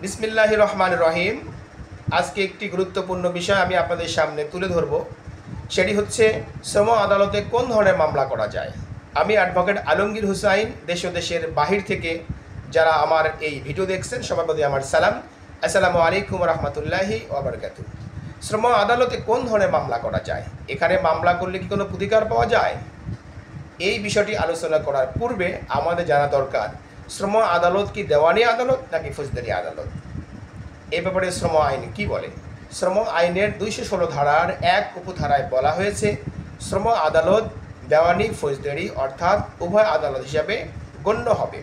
বিসমিল্লাহির রহমানির রহিম। আজকে একটি গুরুত্বপূর্ণ বিষয় আমি আপনাদের সামনে তুলে ধরব। সেটি হচ্ছে শ্রম আদালতে কোন ধরনের মামলা করা যায়। আমি অ্যাডভোকেট আলমগীর হুসাইন, দেশ ও দেশের বাহির থেকে যারা আমার এই ভিডিও দেখছেন সবার প্রতি আমার সালাম। আসসালামু আলাইকুম রহমতুল্লাহি ওয়া বারাকাতুহু। শ্রম আদালতে কোন ধরনের মামলা করা যায়, এখানে মামলা করলে কি কোনো প্রতিকার পাওয়া যায়, এই বিষয়টি আলোচনা করার পূর্বে আমাদের জানা দরকার শ্রম আদালত কি দেওয়ানি আদালত নাকি ফৌজদারি আদালত। এ ব্যাপারে শ্রম আইন কি বলে। শ্রম আইনের 216 ধারার 1 উপধারায় বলা হয়েছে শ্রম আদালত দেওয়ানি ফৌজদারি অর্থাৎ উভয় আদালত হিসাবে গণ্য হবে।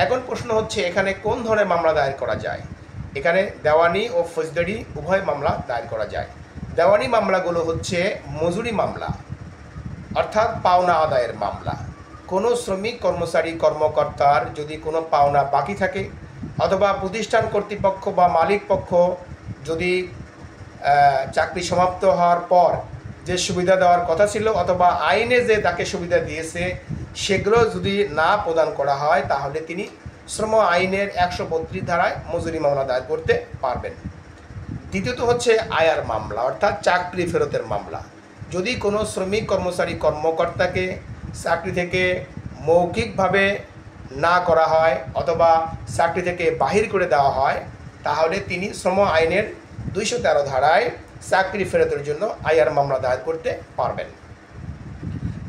এখন প্রশ্ন হচ্ছে এখানে কোন ধরনের মামলা দায়ের করা যায়। এখানে দেওয়ানি ও ফৌজদারি উভয় মামলা দায়ের করা যায়। দেওয়ানি মামলাগুলো হচ্ছে মজুরি মামলা অর্থাৎ পাওনা আদায়ের মামলা। কোনো শ্রমিক কর্মচারী কর্মকর্তার যদি কোনো পাওনা বাকি থাকে অথবা প্রতিষ্ঠান কর্তৃপক্ষ বা মালিক পক্ষ যদি চাকরি সমাপ্ত হওয়ার পর যে সুবিধা দেওয়ার কথা ছিল অথবা আইনে যে তাকে সুবিধা দিয়েছে সেগুলো যদি না প্রদান করা হয় তাহলে তিনি শ্রম আইনের 132 ধারায় মজুরি মামলা দায়ের করতে পারবেন। দ্বিতীয়ত হচ্ছে আয়ার মামলা অর্থাৎ চাকরি ফেরতের মামলা। যদি কোনো শ্রমিক কর্মচারী কর্মকর্তাকে চাকরি থেকে মৌখিকভাবে না করা হয় অথবা চাকরি থেকে বাহির করে দেওয়া হয় তাহলে তিনি শ্রম আইনের 213 ধারায় চাকরি ফেরতের জন্য আয়ার মামলা দায়ের করতে পারবেন।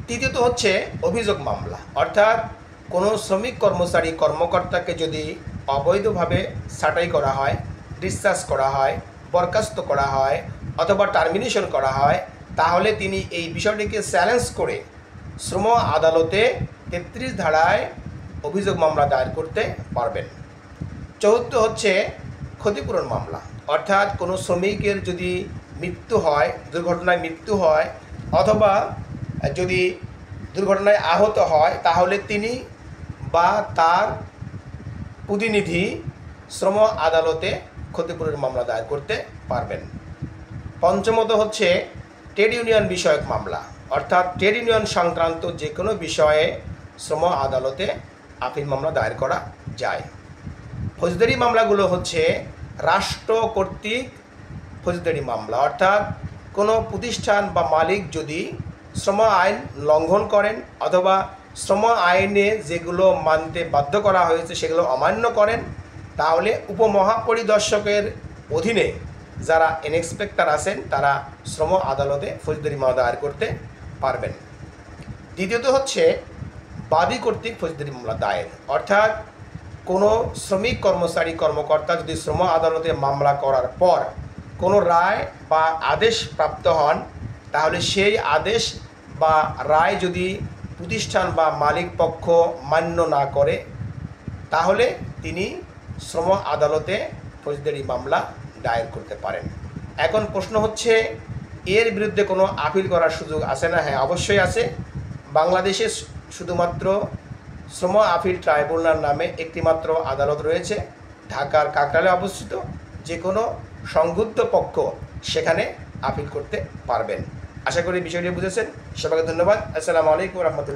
তৃতীয়ত হচ্ছে অভিযোগ মামলা অর্থাৎ কোনো শ্রমিক কর্মচারী কর্মকর্তাকে যদি অবৈধভাবে ছাঁটাই করা হয়, ডিসচার্জ করা হয়, বরখাস্ত করা হয় অথবা টার্মিনেশন করা হয় তাহলে তিনি এই বিষয়টিকে চ্যালেঞ্জ করে শ্রম আদালতে 33 ধারায় অভিযোগ মামলা দায়ের করতে পারবেন। চতুর্থ হচ্ছে ক্ষতিপূরণ মামলা অর্থাৎ কোনো শ্রমিকের যদি মৃত্যু হয়, দুর্ঘটনায় মৃত্যু হয় অথবা যদি দুর্ঘটনায় আহত হয় তাহলে তিনি বা তার প্রতিনিধি শ্রম আদালতে ক্ষতিপূরণ মামলা দায়ের করতে পারবেন। পঞ্চমত হচ্ছে ট্রেড ইউনিয়ন বিষয়ক মামলা অর্থাৎ ট্রেড ইউনিয়ন সংক্রান্ত যে কোনো বিষয়ে শ্রম আদালতে আপিল মামলা দায়ের করা যায়। ফৌজদারি মামলাগুলো হচ্ছে রাষ্ট্র কর্তৃক ফৌজদারি মামলা অর্থাৎ কোনো প্রতিষ্ঠান বা মালিক যদি শ্রম আইন লঙ্ঘন করেন অথবা শ্রম আইনে যেগুলো মানতে বাধ্য করা হয়েছে সেগুলো অমান্য করেন তাহলে উপমহাপরিদর্শকের অধীনে যারা ইন্সপেক্টর আছেন তারা শ্রম আদালতে ফৌজদারি মামলা দায়ের করতে পারবেন। দ্বিতীয়ত হচ্ছে বাদী কর্তৃক ফৌজদারি মামলা দায়ের অর্থাৎ কোনো শ্রমিক কর্মচারী কর্মকর্তা যদি শ্রম আদালতে মামলা করার পর কোনো রায় বা আদেশ প্রাপ্ত হন তাহলে সেই আদেশ বা রায় যদি প্রতিষ্ঠান বা মালিক পক্ষ মান্য না করে তাহলে তিনি শ্রম আদালতে ফৌজদারি মামলা দায়ের করতে পারেন। এখন প্রশ্ন হচ্ছে এর বিরুদ্ধে কোনো আপিল করার সুযোগ আছে না? হ্যাঁ, অবশ্যই আছে। বাংলাদেশে শুধুমাত্র শ্রম আপিল ট্রাইব্যুনাল নামে একটিমাত্র আদালত রয়েছে, ঢাকার কাকরাইলে অবস্থিত। যে কোনো সংযুক্ত পক্ষ সেখানে আপিল করতে পারবেন। আশা করি বিষয়টি বুঝেছেন। সবাইকে ধন্যবাদ। আসসালামু আলাইকুম রহমতুল্লাহ।